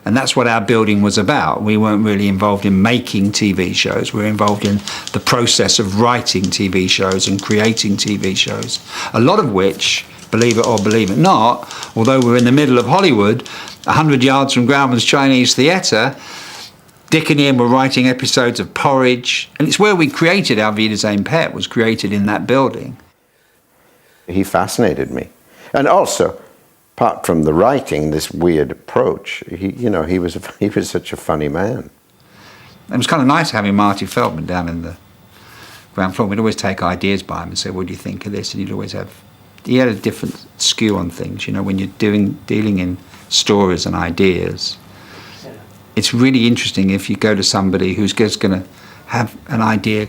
Speaker 23: And that's what our building was about. We weren't really involved in making TV shows. We were involved in the process of writing TV shows and creating TV shows, a lot of which, believe it or believe it not, although we're in the middle of Hollywood, 100 yards from Grauman's Chinese Theatre, Dick and Ian were writing episodes of Porridge, and it's where we created Our Vie des Ein Pet, was created in that building.
Speaker 12: He fascinated me. And also, apart from the writing, this weird approach, he was such a funny man.
Speaker 23: It was kind of nice having Marty Feldman down in the ground floor. We'd always take ideas by him and say, what do you think of this? And he had a different skew on things, you know, when you're dealing in stories and ideas. It's really interesting if you go to somebody who's just going to have an idea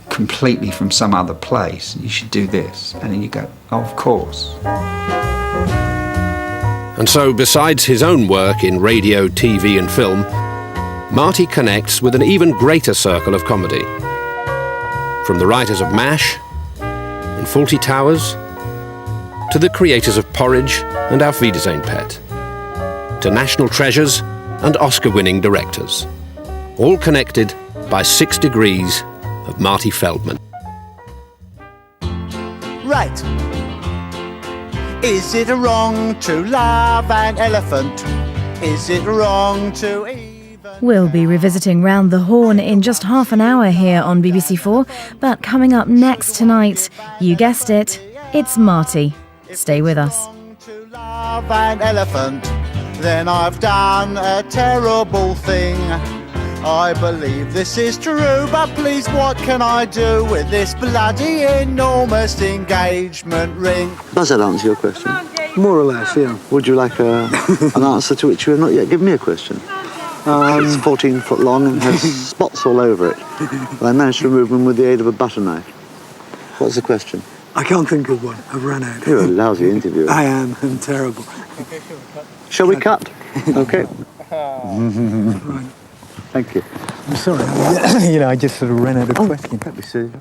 Speaker 23: completely from some other place. You should do this. And then you go, oh, of course.
Speaker 3: And so, besides his own work in radio, TV and film, Marty connects with an even greater circle of comedy. From the writers of MASH and Fawlty Towers, to the creators of Porridge and Auf Wiedersehen Pet, to national treasures and Oscar-winning directors, all connected by 6 degrees of Marty Feldman.
Speaker 7: Right. Is it wrong to love an elephant? Is it wrong to even...
Speaker 10: We'll be revisiting Round the Horn in just half an hour here on BBC4, but coming up next tonight, you guessed it, it's Marty. Stay with us.
Speaker 7: Love an elephant, then I've done a terrible thing. I believe this is true, but please what can I do with this bloody enormous engagement ring?
Speaker 15: Does that answer your question? More or less, yeah. Would you like an answer to which you have not yet given me a question? It's 14 foot long and has spots all over it. But I managed to remove them with the aid of a butter knife. What's the question?
Speaker 11: I can't think of one. I've run out.
Speaker 15: You're a lousy interviewer.
Speaker 11: I am. I'm terrible.
Speaker 15: Shall we cut? Okay.
Speaker 11: Right.
Speaker 15: Thank you.
Speaker 11: I'm sorry. I just sort of ran out of questions.
Speaker 15: Don't be silly.